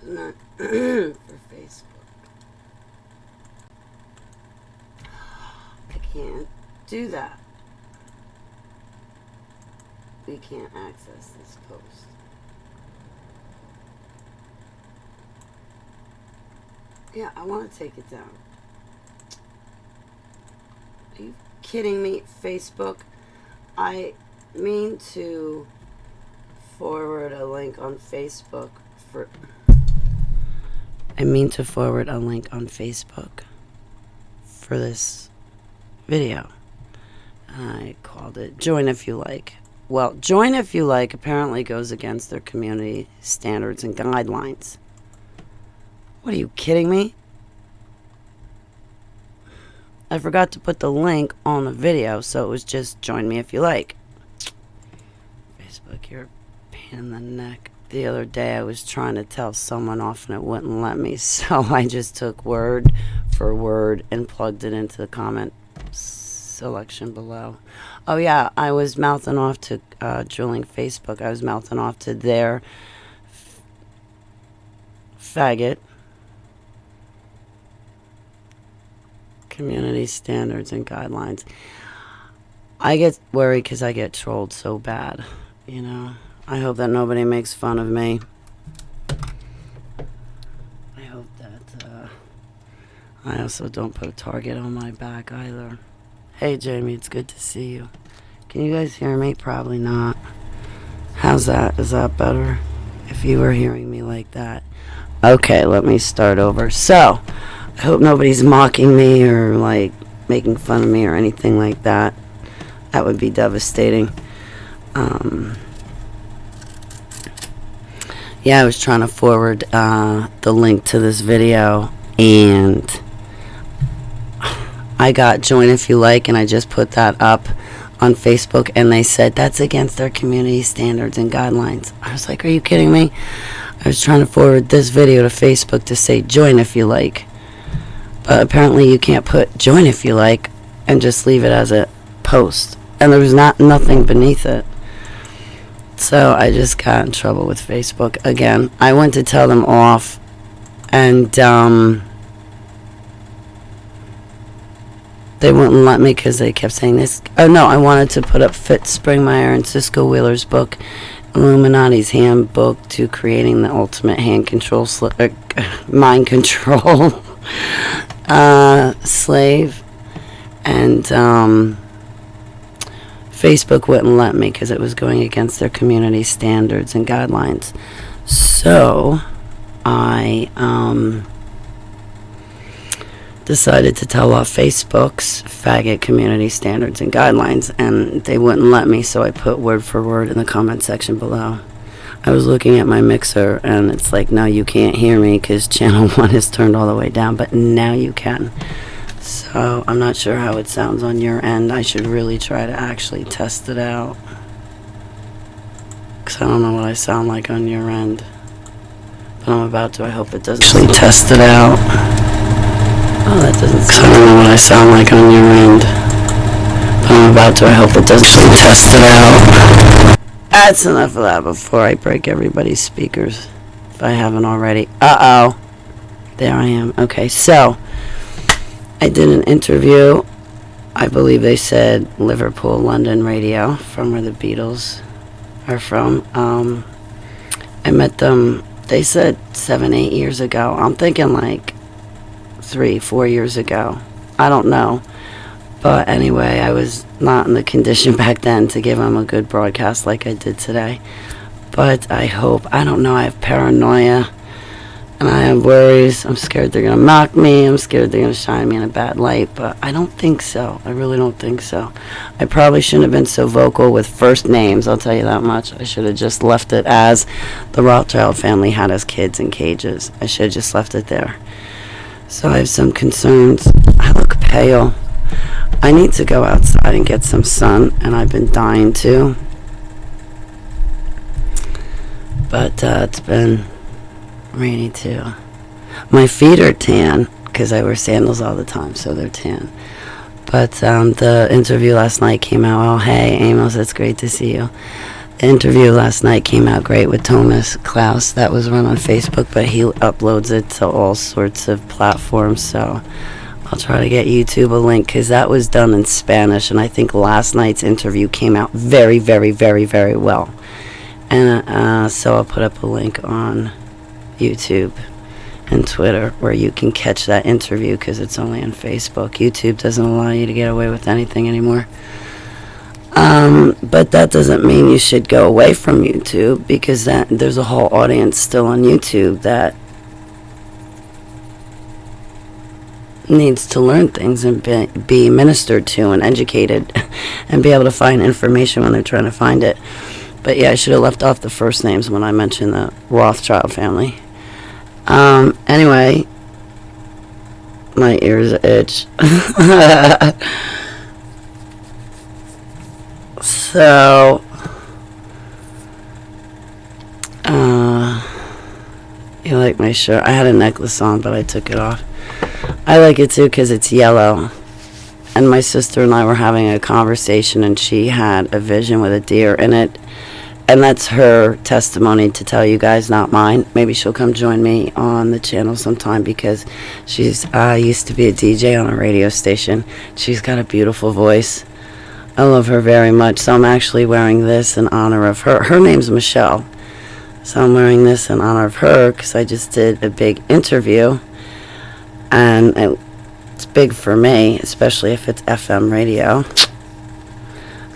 Not for Facebook. I can't do that. We can't access this post. Yeah, I want to take it down. Are you kidding me? Facebook? I mean to forward a link on Facebook for... I mean to forward a link on Facebook for this video. I called it Join If You Like. Well, Join If You Like apparently goes against their community standards and guidelines. What, are you kidding me? I forgot to put the link on the video, so it was just Join Me If You Like. Facebook, you're a pain in the neck. The other day I was trying to tell someone off and it wouldn't let me, so I just took word for word and plugged it into the comment selection below. Oh yeah, I was mouthing off to drilling Facebook. I was mouthing off to their faggot community standards and guidelines. I get worried because I get trolled so bad, you know. I hope that nobody makes fun of me. I hope that I also don't put a target on my back either. Hey Jamie, it's good to see you. Can you guys hear me? Probably not. How's that? Is that better? If you were hearing me like that. Okay, let me start over. So, I hope nobody's mocking me or like making fun of me or anything like that. That would be devastating. Yeah, I was trying to forward the link to this video, and I got Join If You Like, and I just put that up on Facebook, and they said that's against their community standards and guidelines. I was like, are you kidding me? I was trying to forward this video to Facebook to say Join If You Like, but apparently you can't put Join If You Like and just leave it as a post, and there was nothing beneath it. So I just got in trouble with Facebook again. I went to tell them off, and they wouldn't let me because they kept saying this. Oh no, I wanted to put up Fitz Springmeier and Cisco Wheeler's book, Illuminati's Handbook to Creating the Ultimate Hand Control Mind Control Slave, and Facebook wouldn't let me because it was going against their community standards and guidelines. So I decided to tell off Facebook's faggot community standards and guidelines, and they wouldn't let me, so I put word for word in the comment section below. I was looking at my mixer, and it's like, no, you can't hear me because channel 1 is turned all the way down, but now you can. So I'm not sure how it sounds on your end. I should really try to actually test it out, because I don't know what I sound like on your end, but I'm about to. I hope it doesn't actually test it out. Oh, that doesn't sound. I don't know what I sound like on your end, but I'm about to. I hope it doesn't actually test it out. That's enough of that before I break everybody's speakers, if I haven't already. Uh-oh. There I am. Okay, so I did an interview. I believe they said Liverpool, London radio, from where the Beatles are from. I met them, they said 7-8 years ago. I'm thinking like 3-4 years ago. I don't know. But anyway, I was not in the condition back then to give them a good broadcast like I did today. But I hope, I don't know, I have paranoia. And I have worries. I'm scared they're going to mock me. I'm scared they're going to shine me in a bad light. But I don't think so. I really don't think so. I probably shouldn't have been so vocal with first names. I'll tell you that much. I should have just left it as the Rothschild family had us kids in cages. I should have just left it there. So I have some concerns. I look pale. I need to go outside and get some sun. And I've been dying to. But it's been rainy too. My feet are tan because I wear sandals all the time, so they're tan. But the interview last night came out. Oh, hey Amos, it's great to see you. The interview last night came out great with Thomas Klaus. That was run on Facebook, but he uploads it to all sorts of platforms, so I'll try to get YouTube a link, because that was done in Spanish, and I think last night's interview came out very, very, very, very well. And so I'll put up a link on YouTube and Twitter where you can catch that interview, because it's only on Facebook. YouTube doesn't allow you to get away with anything anymore. But that doesn't mean you should go away from YouTube, because there's a whole audience still on YouTube that needs to learn things and be ministered to and educated and be able to find information when they're trying to find it. But yeah, I should have left off the first names when I mentioned the Rothschild family. Anyway, my ears itch. So, you like my shirt? I had a necklace on, but I took it off. I like it too because it's yellow. And my sister and I were having a conversation, and she had a vision with a deer in it. And that's her testimony to tell you guys, not mine. Maybe she'll come join me on the channel sometime, because she's used to be a DJ on a radio station. She's got a beautiful voice. I love her very much, so I'm actually wearing this in honor of her. Her name's Michelle, so I'm wearing this in honor of her, because I just did a big interview, and it's big for me, especially if it's FM radio.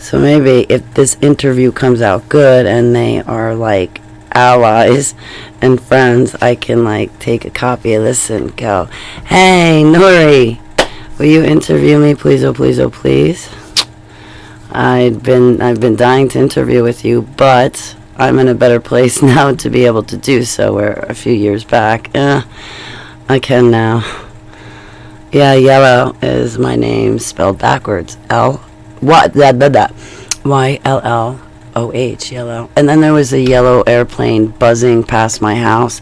So maybe if this interview comes out good and they are like allies and friends, I can like take a copy of this and go, "Hey, Nori, will you interview me, please? Oh, please, oh, please." I've been dying to interview with you, but I'm in a better place now to be able to do so, where a few years back, I can now. Yeah, Yellow is my name spelled backwards. Y-L-L-O-H, Yellow. And then there was a yellow airplane buzzing past my house.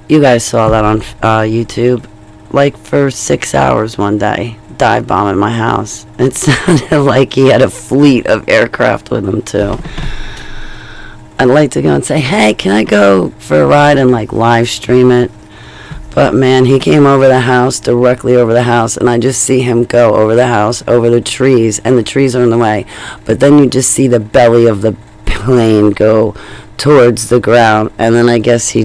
You guys saw that on YouTube. Like for 6 hours one day. Dive bombing my house. It sounded like he had a fleet of aircraft with him too. I'd like to go and say, "Hey, can I go for a ride and like live stream it?" But man, he came over the house, directly over the house, and I just see him go over the house, over the trees, and the trees are in the way. But then you just see the belly of the plane go towards the ground, and then I guess he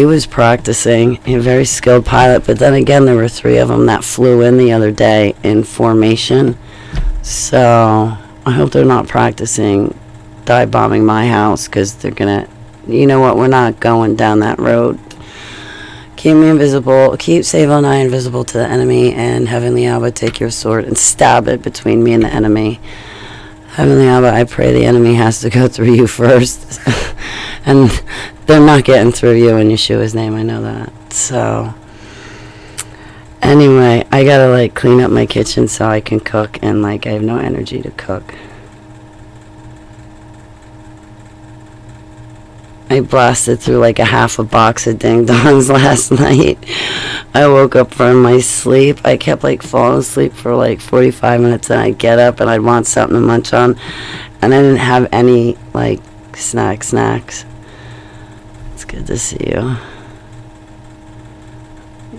was practicing. He's a very skilled pilot, but then again, there were 3 of them that flew in the other day in formation. So I hope they're not practicing dive bombing my house, because they're gonna, you know what, we're not going down that road. Keep me invisible, keep Save on I invisible to the enemy, and Heavenly Abba, take your sword and stab it between me and the enemy. Heavenly Abba, I pray the enemy has to go through you first. And they're not getting through you in Yeshua's name, I know that. So, anyway, I gotta like clean up my kitchen so I can cook, and like I have no energy to cook. I blasted through like a half a box of ding dongs last night. I woke up from my sleep. I kept like falling asleep for like 45 minutes, and I'd get up and I'd want something to munch on, and I didn't have any like snacks. It's good to see you.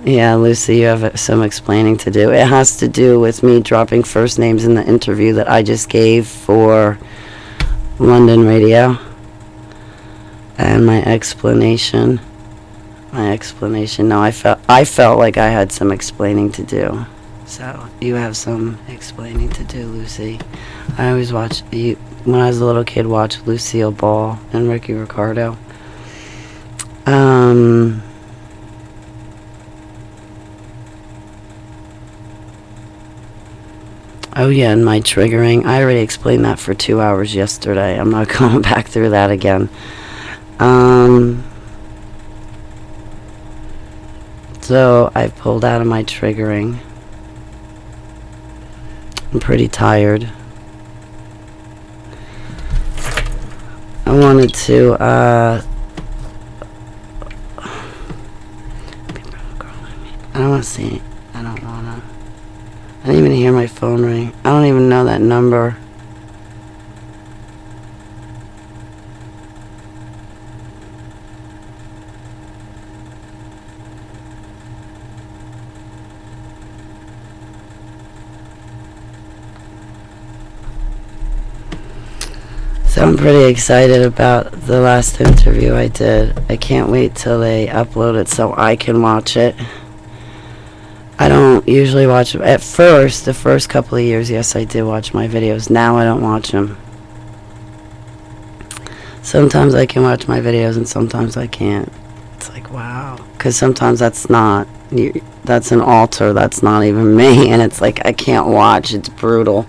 Yeah, Lucy, you have some explaining to do. It has to do with me dropping first names in the interview that I just gave for London Radio. And my explanation. No, I felt like I had some explaining to do. So you have some explaining to do, Lucy. I always watched you when I was a little kid. Watch Lucille Ball and Ricky Ricardo. Oh yeah, and my triggering. I already explained that for 2 hours yesterday. I'm not going back through that again. So I pulled out of my triggering. I'm pretty tired. I wanted to, I don't want to see. I don't want to. I didn't even hear my phone ring. I don't even know that number. I'm pretty excited about the last interview I did. I can't wait till they upload it so I can watch it. I don't usually watch them. At first, the first couple of years, yes, I did watch my videos. Now I don't watch them. Sometimes I can watch my videos and sometimes I can't. It's like, wow. Because sometimes that's an altar. That's not even me. And it's like, I can't watch. It's brutal.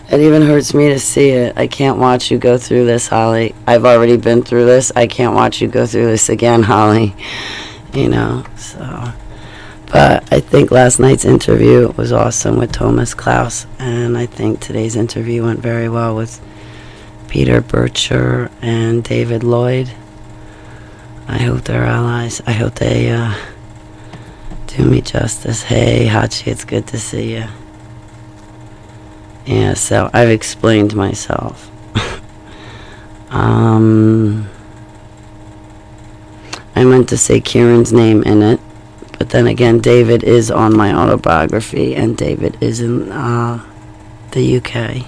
It even hurts me to see it. I can't watch you go through this, Holly. I've already been through this. I can't watch you go through this again, Holly. You know, so. But I think last night's interview was awesome with Thomas Klaus. And I think today's interview went very well with Peter Bircher and David Lloyd. I hope they're allies. I hope they do me justice. Hey, Hachi, it's good to see you. Yeah, so I've explained myself. I meant to say Kieran's name in it, but then again, David is on my autobiography, and David is in the UK.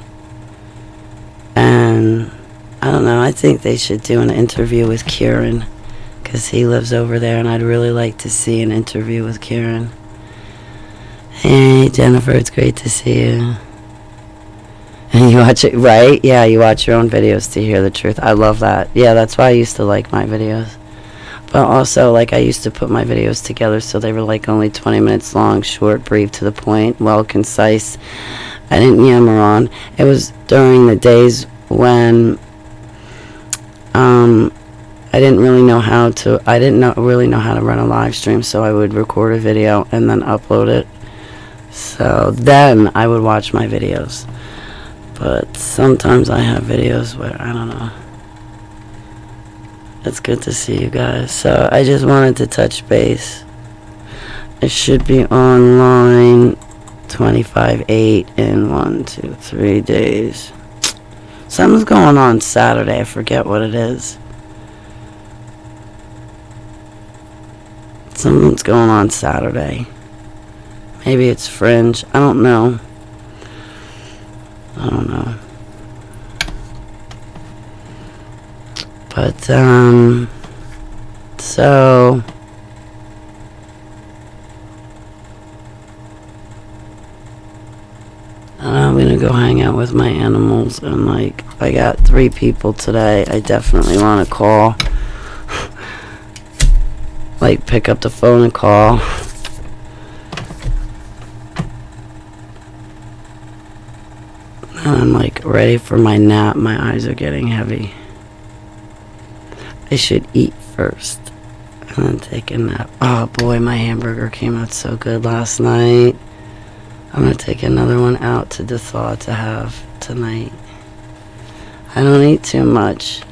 And I don't know, I think they should do an interview with Kieran, because he lives over there, and I'd really like to see an interview with Kieran. Hey, Jennifer, it's great to see you. And you watch it, right? Yeah, you watch your own videos to hear the truth. I love that. Yeah, that's why I used to like my videos. But also, like, I used to put my videos together so they were, like, only 20 minutes long, short, brief, to the point, well, concise. I didn't yammer on. It was during the days when I didn't really know how to, really know how to run a live stream, so I would record a video and then upload it. So then I would watch my videos. But sometimes I have videos where, I don't know. It's good to see you guys. So I just wanted to touch base. It should be online 25/8 in 1, 2, 3 days. Something's going on Saturday. I forget what it is. Something's going on Saturday. Maybe it's Fringe. I don't know. I don't know. But, so, I'm gonna go hang out with my animals, and, like, I got 3 people today I definitely want to call. Like, pick up the phone and call. I'm, like, ready for my nap. My eyes are getting heavy. I should eat first and then take a nap. Oh boy, my hamburger came out so good last night. I'm gonna take another one out to thaw to have tonight. I don't eat too much.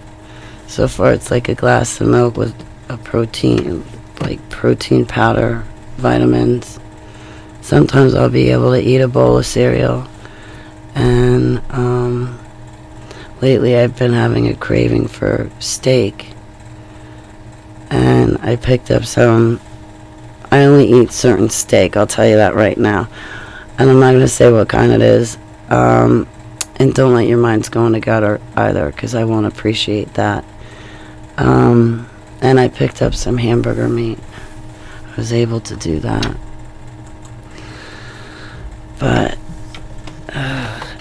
So far it's like a glass of milk with a protein, like protein powder, vitamins. Sometimes I'll be able to eat a bowl of cereal. And lately I've been having a craving for steak. And I picked up some. I only eat certain steak, I'll tell you that right now. And I'm not going to say what kind it is. And don't let your minds go in the gutter either, because I won't appreciate that. And I picked up some hamburger meat. I was able to do that. But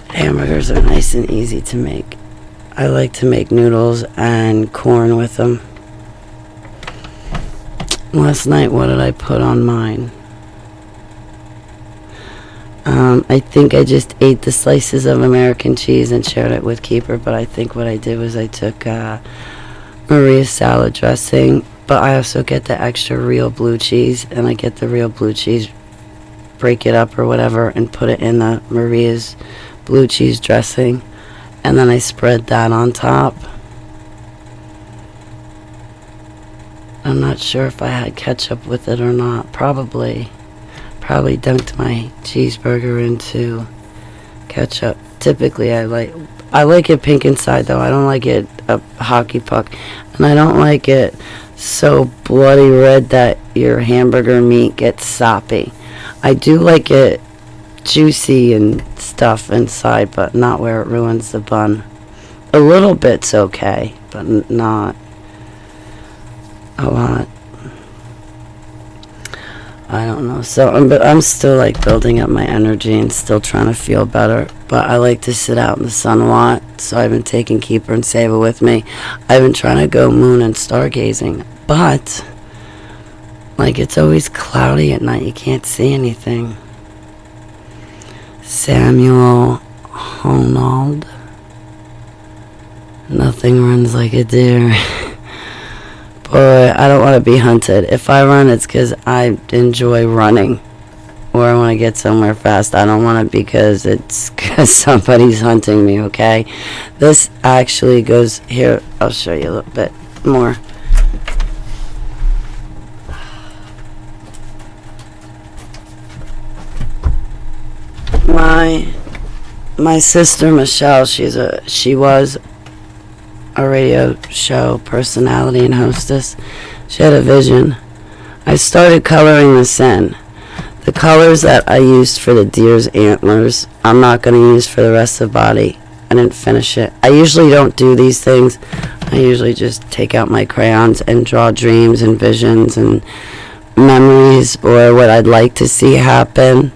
hamburgers are nice and easy to make. I like to make noodles and corn with them. Last night, what did I put on mine? I think I just ate the slices of American cheese and shared it with Keeper, but I think what I did was I took Maria's salad dressing, but I also get the extra real blue cheese, and I get the real blue cheese, break it up or whatever, and put it in the Maria's blue cheese dressing, and then I spread that on top. I'm not sure if I had ketchup with it or not. Probably dunked my cheeseburger into ketchup. Typically I like it pink inside though. I don't like it a hockey puck. And I don't like it so bloody red that your hamburger meat gets soppy. I do like it juicy and stuff inside, but not where it ruins the bun. a little bit's okay, but not a lot. I don't know. So but I'm still like building up my energy and still trying to feel better. But I like to sit out in the sun a lot, so I've been taking Keeper and Saver with me. I've been trying to go moon and stargazing, but like it's always cloudy at night. You can't see anything. Samuel Honnold. Nothing runs like a deer. Boy, I don't want to be hunted. If I run, it's because I enjoy running. Or I want to get somewhere fast. I don't want it because it's because somebody's hunting me, okay? This actually goes... Here, I'll show you a little bit more. My sister Michelle, she was a radio show personality and hostess. She had a vision. I started coloring this in. The colors that I used for the deer's antlers, I'm not going to use for the rest of the body. I didn't finish it. I usually don't do these things. I usually just take out my crayons and draw dreams and visions and memories or what I'd like to see happen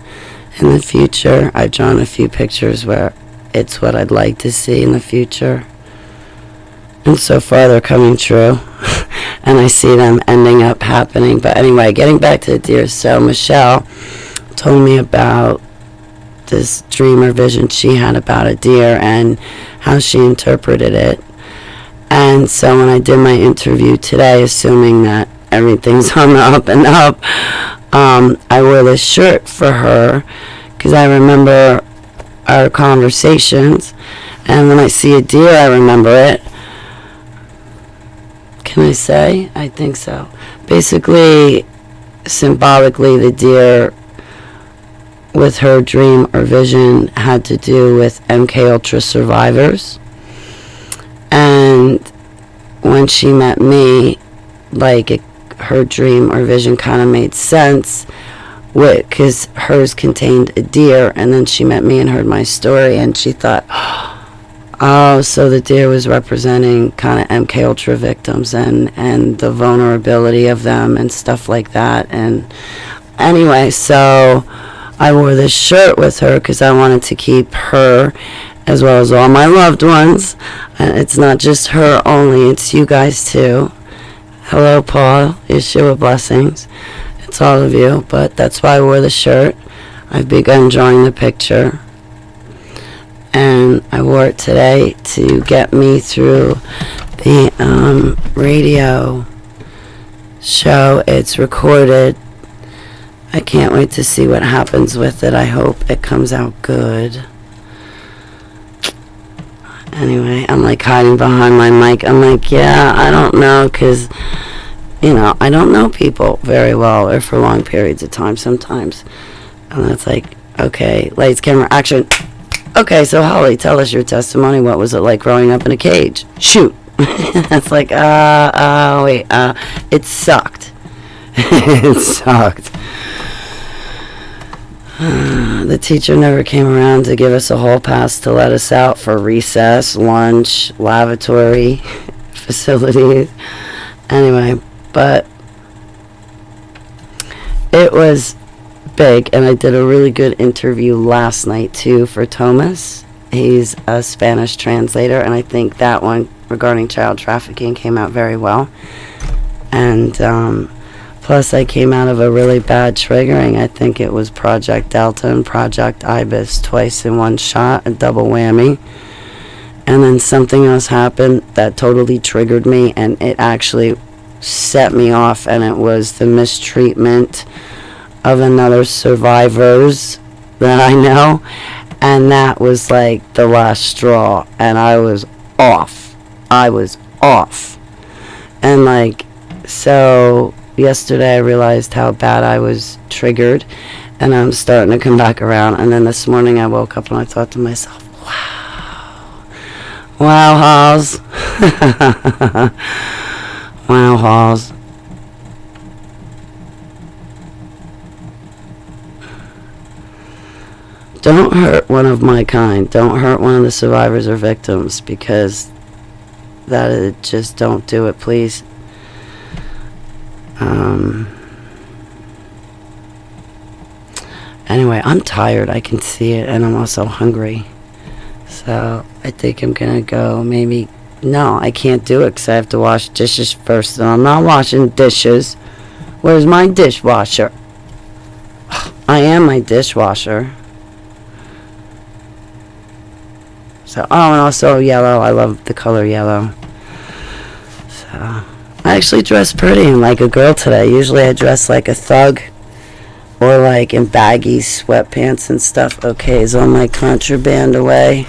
in the future. I've drawn a few pictures where it's what I'd like to see in the future. And so far they're coming true. And I see them ending up happening. But anyway, getting back to the deer. So Michelle told me about this dream or vision she had about a deer and how she interpreted it. And so when I did my interview today, assuming that everything's on the up and up, I wore this shirt for her because I remember our conversations. And when I see a deer, I remember it. Can I say? I think so. Basically, symbolically, the deer with her dream or vision had to do with MK Ultra survivors. And when she met me, like her dream or vision kind of made sense because hers contained a deer, and then she met me and heard my story, and she thought, oh, so the deer was representing kind of MK Ultra victims and the vulnerability of them and stuff like that. And anyway, so I wore this shirt with her because I wanted to keep her as well as all my loved ones. And it's not just her only, it's you guys too. Hello, Paul. Yeshua blessings. It's all of you, but that's why I wore the shirt. I've begun drawing the picture. And I wore it today to get me through the radio show. It's recorded. I can't wait to see what happens with it. I hope it comes out good. Anyway, I'm like hiding behind my mic. I'm like, yeah, I don't know, because, you know, I don't know people very well or for long periods of time sometimes. And that's like, okay, lights, camera, action. Okay, so Holly, tell us your testimony. What was it like growing up in a cage? Shoot. It's like, wait, it sucked. It sucked. The teacher never came around to give us a hall pass to let us out for recess, lunch, lavatory facilities. Anyway, but it was big, and I did a really good interview last night too for Thomas. He's a Spanish translator, and I think that one regarding child trafficking came out very well. And plus I came out of a really bad triggering. I think it was Project Delta and Project Ibis twice in one shot, a double whammy. And then something else happened that totally triggered me, and it actually set me off, and it was the mistreatment of another survivors that I know, and that was like the last straw, and I was off. And like, so yesterday I realized how bad I was triggered, and I'm starting to come back around. And then this morning I woke up and I thought to myself, wow, Halls. Wow, Halls. Don't hurt one of my kind. Don't hurt one of the survivors or victims, because that is, just don't do it, please. Anyway, I'm tired. I can see it, and I'm also hungry. So I think I'm gonna go. Maybe no, I can't do it because I have to wash dishes first, and I'm not washing dishes. Where's my dishwasher? I am my dishwasher. So, oh, and also yellow. I love the color yellow. So, I actually dressed pretty and like a girl today. Usually I dress like a thug or like in baggy sweatpants and stuff. Okay, is all my contraband away?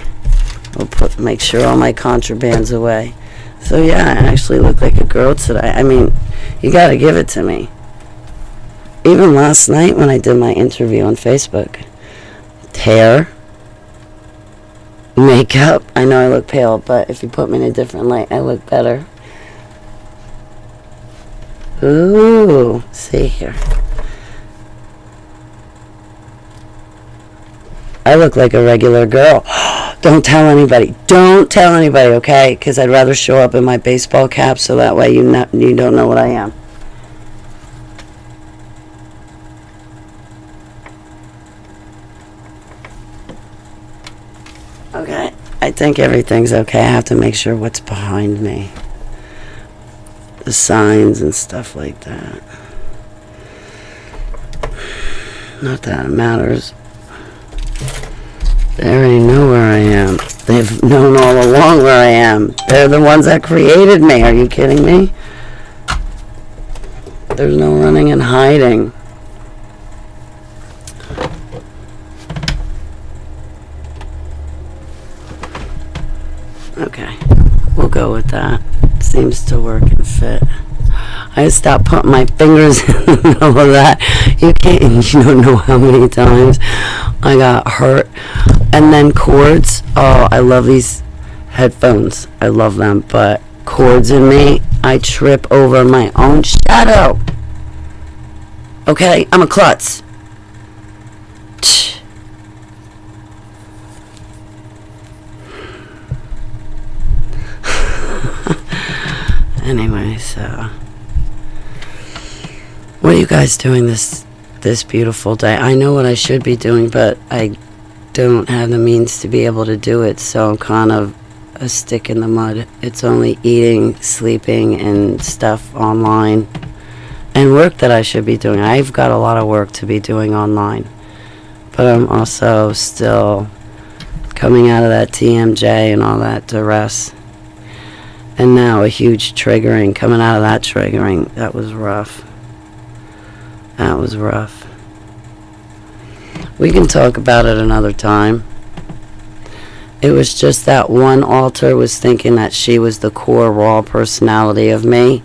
We'll make sure all my contraband's away. So yeah, I actually look like a girl today. I mean, you gotta give it to me. Even last night when I did my interview on Facebook. Hair. Makeup. I know I look pale, but if you put me in a different light, I look better. Ooh, see here. I look like a regular girl. Don't tell anybody. Don't tell anybody, okay? Because I'd rather show up in my baseball cap so that way you don't know what I am. Okay, I think everything's okay. I have to make sure what's behind me. The signs and stuff like that. Not that it matters. They already know where I am. They've known all along where I am. They're the ones that created me. Are you kidding me? There's no running and hiding. Okay, we'll go with that. Seems to work and fit. I stopped putting my fingers in the middle of that. You don't know how many times I got hurt. And then cords. Oh, I love these headphones. I love them. But cords in me, I trip over my own shadow. Okay, I'm a klutz. Anyway, so what are you guys doing this beautiful day? I know what I should be doing, but I don't have the means to be able to do it, so I'm kind of a stick in the mud. It's only eating, sleeping, and stuff online, and work that I should be doing. I've got a lot of work to be doing online, but I'm also still coming out of that TMJ and all that duress. And now a huge triggering, coming out of that triggering. That was rough. That was rough. We can talk about it another time. It was just that one alter was thinking that she was the core raw personality of me,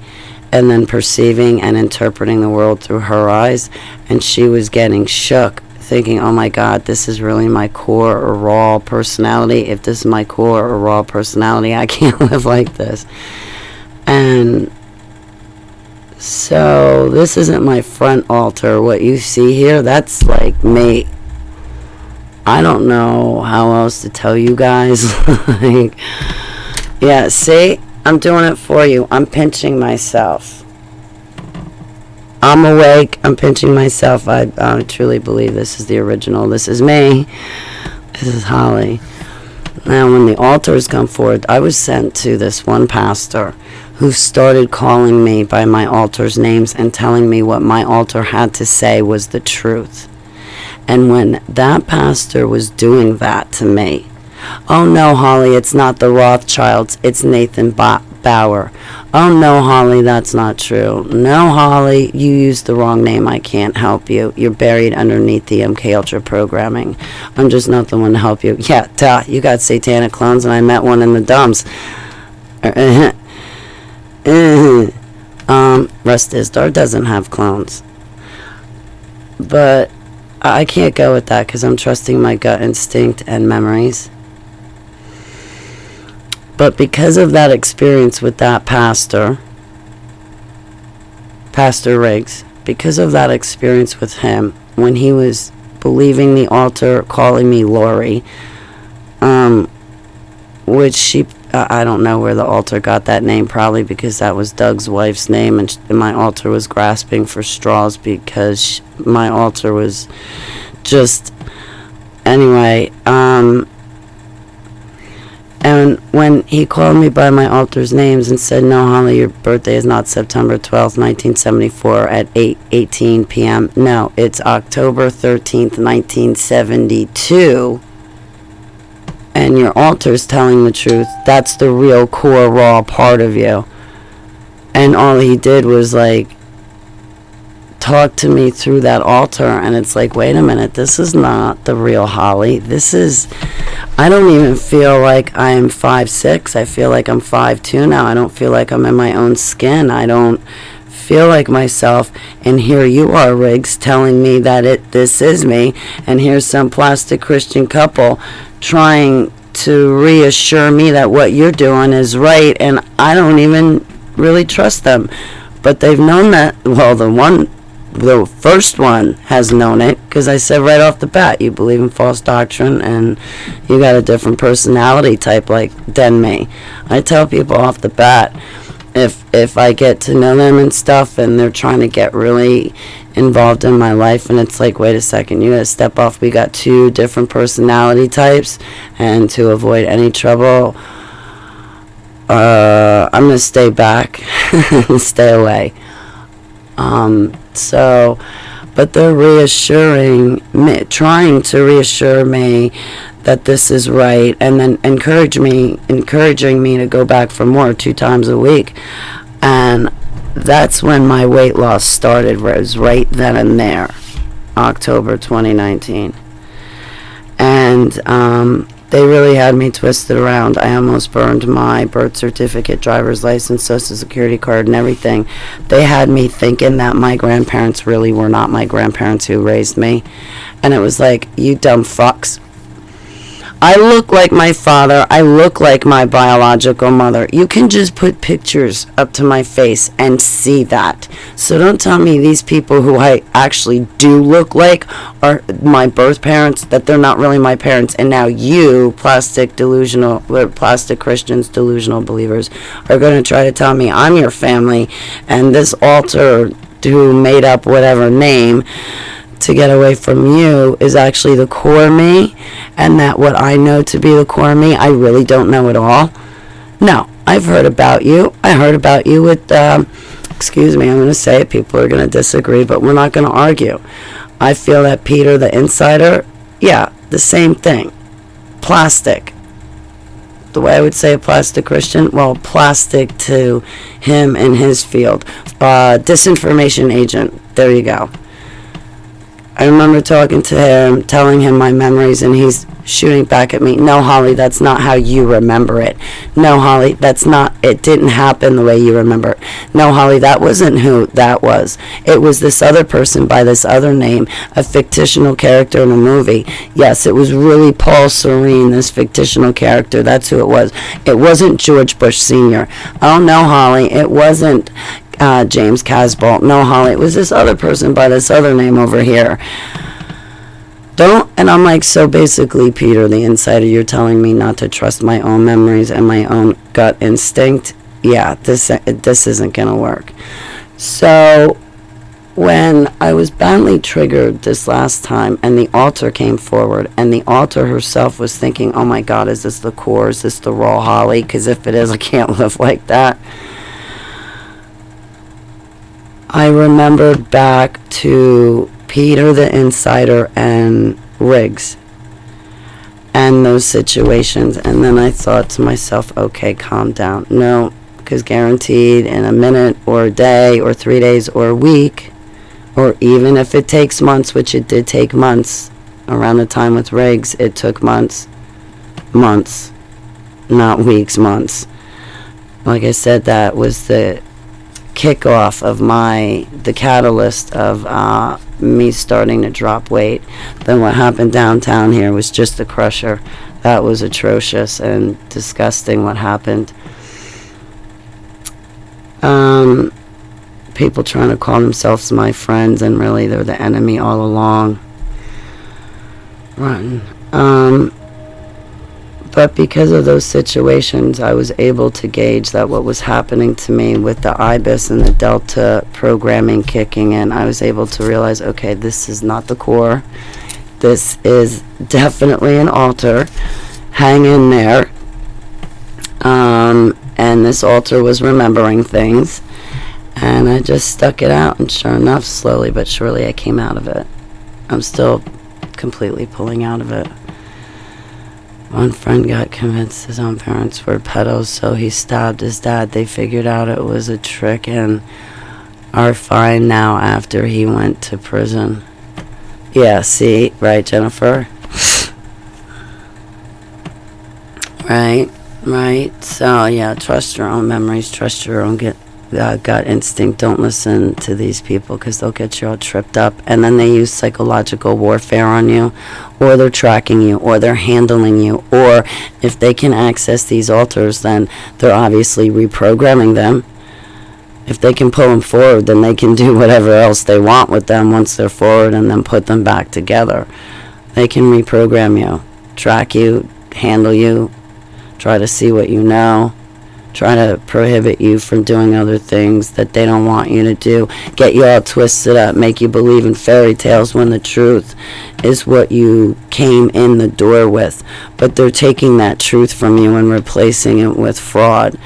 and then perceiving and interpreting the world through her eyes, and she was getting shook, thinking, oh my God, this is really my core or raw personality. If this is my core or raw personality, I can't live like this. And so this isn't my front altar. What you see here, that's like me. I don't know how else to tell you guys. Like, yeah, see, I'm doing it for you. I'm pinching myself. I'm awake. I'm pinching myself. I truly believe this is the original. This is me. This is Holly. Now, when the altars come forward, I was sent to this one pastor who started calling me by my altar's names and telling me what my altar had to say was the truth. And when that pastor was doing that to me, oh no, Holly, it's not the Rothschilds, it's Nathan Bauer. Oh no, Holly, that's not true. No, Holly, you used the wrong name. I can't help you. You're buried underneath the MK Ultra programming. I'm just not the one to help you. Yeah, duh, you got satanic clones, and I met one in the dumps. Rest Isdar doesn't have clones. But I can't go with that because I'm trusting my gut instinct and memories. But because of that experience with that pastor, Pastor Riggs, because of that experience with him, when he was leaving the altar, calling me Lori, which I don't know where the altar got that name, probably because that was Doug's wife's name, and my altar was grasping for straws because my altar was just, anyway, and when he called me by my altar's names and said, "No, Holly, your birthday is not September 12th, 1974 at 8:18 p.m. No, it's October 13th, 1972. And your altar's telling the truth. That's the real core, raw part of you." And all he did was, like, talk to me through that altar, and it's like, wait a minute, this is not the real Holly. This is, I don't even feel like I'm 5'6". I feel like I'm 5'2" now. I don't feel like I'm in my own skin. I don't feel like myself. And here you are, Riggs, telling me that this is me, and here's some plastic Christian couple trying to reassure me that what you're doing is right, and I don't even really trust them. But they've known that. Well, the first one has known it, because I said right off the bat, you believe in false doctrine and you got a different personality type than me. I tell people off the bat, if I get to know them and stuff and they're trying to get really involved in my life, and it's like, wait a second, you gotta step off, we got 2 different personality types, and to avoid any trouble, I'm gonna stay back and stay away. But they're reassuring me, trying to reassure me that this is right, and then encouraging me to go back for more 2 times a week. And that's when my weight loss started, was right then and there, October 2019. And they really had me twisted around. I almost burned my birth certificate, driver's license, social security card, and everything. They had me thinking that my grandparents really were not my grandparents who raised me. And it was like, you dumb fucks. I look like my father. I look like my biological mother. You can just put pictures up to my face and see that. So don't tell me these people who I actually do look like are my birth parents, that they're not really my parents. And now you, plastic Christians, delusional believers, are going to try to tell me I'm your family, and this altar who made up whatever name to get away from you is actually the core me, and that what I know to be the core me, I really don't know at all. No, I've heard about you. I heard about you with, excuse me, I'm going to say it, people are going to disagree, but we're not going to argue. I feel that Peter, the insider, yeah, the same thing. Plastic. The way I would say a plastic Christian, well, plastic to him and his field. Disinformation agent, there you go. I remember talking to him, telling him my memories, and he's shooting back at me. No, Holly, that's not how you remember it. No, Holly, it didn't happen the way you remember it. No, Holly, that wasn't who that was. It was this other person by this other name, a fictional character in a movie. Yes, it was really Paul Serene, this fictional character. That's who it was. It wasn't George Bush Sr. Oh, no, Holly, it wasn't James Casbolt. No, Holly, it was this other person by this other name over here. And I'm like, so basically, Peter, the insider, you're telling me not to trust my own memories and my own gut instinct? Yeah, this isn't going to work. So when I was badly triggered this last time, and the altar came forward, and the altar herself was thinking, oh my God, is this the core? Is this the raw Holly? Because if it is, I can't live like that. I remembered back to Peter the Insider and Riggs and those situations, and then I thought to myself, okay, calm down. No, because guaranteed in a minute or a day or 3 days or a week, or even if it takes months, which it did take months, around the time with Riggs, it took months, not weeks, months. Like I said, that was the kickoff of the catalyst of me starting to drop weight. Then what happened downtown here was just a crusher. That was atrocious and disgusting what happened. People trying to call themselves my friends, and really they're the enemy all along. run. But because of those situations, I was able to gauge that what was happening to me with the IBIS and the Delta programming kicking in, I was able to realize, okay, this is not the core. This is definitely an altar. Hang in there. And this altar was remembering things. And I just stuck it out, and sure enough, slowly but surely I came out of it. I'm still completely pulling out of it. One friend got convinced his own parents were pedos, so he stabbed his dad. They figured out it was a trick and are fine now after he went to prison. Yeah, see? Right, Jennifer? Right. So, yeah, trust your own memories, trust your own gut instinct. Don't listen to these people because they'll get you all tripped up. And then they use psychological warfare on you, or they're tracking you, or they're handling you, or if they can access these altars, then they're obviously reprogramming them. If they can pull them forward, then they can do whatever else they want with them once they're forward and then put them back together. They can reprogram you, track you, handle you, try to see what you know, try to prohibit you from doing other things that they don't want you to do, get you all twisted up, make you believe in fairy tales when the truth is what you came in the door with. But they're taking that truth from you and replacing it with fraud.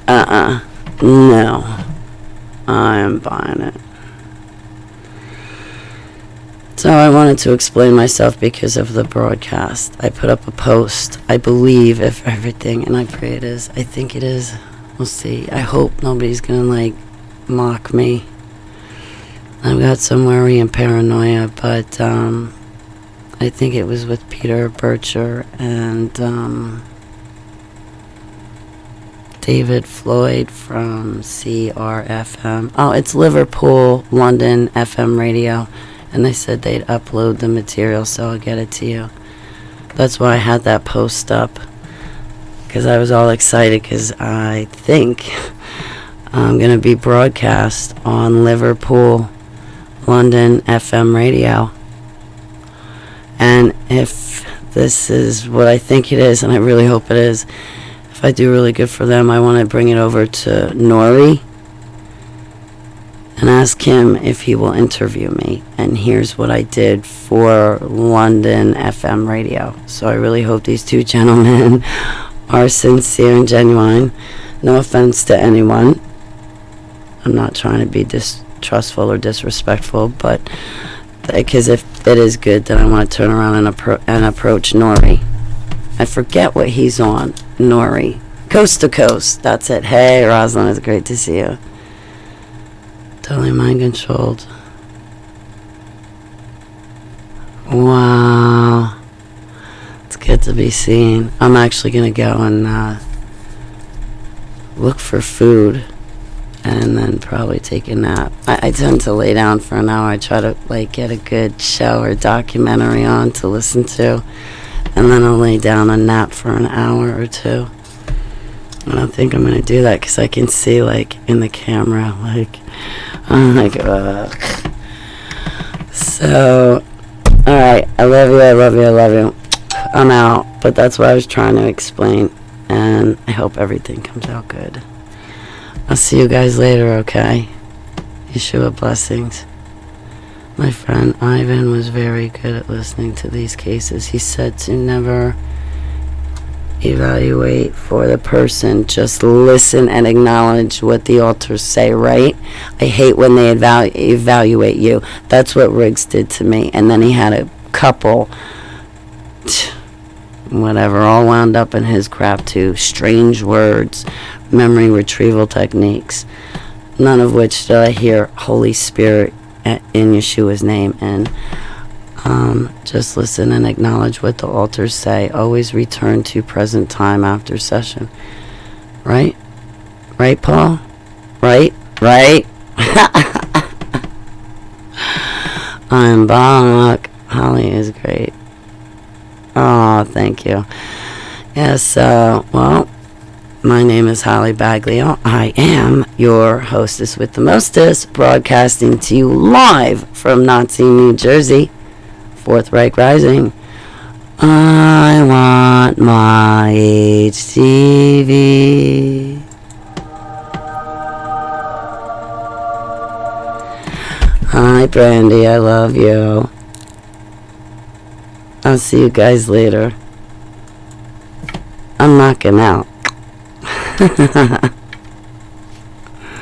No. I am buying it. So I wanted to explain myself because of the broadcast. I put up a post. I believe if everything, and I pray it is. I think it is. We'll see. I hope nobody's gonna mock me. I've got some worry and paranoia, but I think it was with Peter Bircher and David Floyd from CRFM. Oh, it's Liverpool, London FM radio. And they said they'd upload the material, so I'll get it to you. That's why I had that post up, because I was all excited, because I think I'm going to be broadcast on Liverpool, London FM radio. And if this is what I think it is, and I really hope it is, if I do really good for them, I want to bring it over to Nori and ask him if he will interview me. And here's what I did for London FM radio. So I really hope these two gentlemen are sincere and genuine. No offense to anyone. I'm not trying to be distrustful or disrespectful, but because if it is good, then I want to turn around and approach Nori. I forget what he's on. Nori. Coast to Coast. That's it. Hey, Rosalind, it's great to see you. Totally mind controlled. Wow. It's good to be seen. I'm actually going to go and look for food and then probably take a nap. I tend to lay down for an hour. I try to get a good show or documentary on to listen to, and then I'll lay down and nap for an hour or two. And I think I'm going to do that because I can see in the camera I'm so, alright, I love you. I'm out, but that's what I was trying to explain, and I hope everything comes out good. I'll see you guys later, okay? Yeshua blessings. My friend Ivan was very good at listening to these cases. He said to never evaluate for the person, just listen and acknowledge what the altars say, right? I hate when they evaluate you. That's what Riggs did to me. And then he had a couple whatever all wound up in his crap too. Strange words, memory retrieval techniques, none of which did I hear Holy Spirit in Yeshua's name. And just listen and acknowledge what the altars say. Always return to present time after session. Right? Right, Paul? Right? I'm back. Holly is great. Oh, thank you. Yes, well, my name is Holly Baglio. I am your hostess with the mostest, broadcasting to you live from Nazi, New Jersey. Fourth Reich Rising. I want my HTV. Hi, Brandy. I love you. I'll see you guys later. I'm knocking out.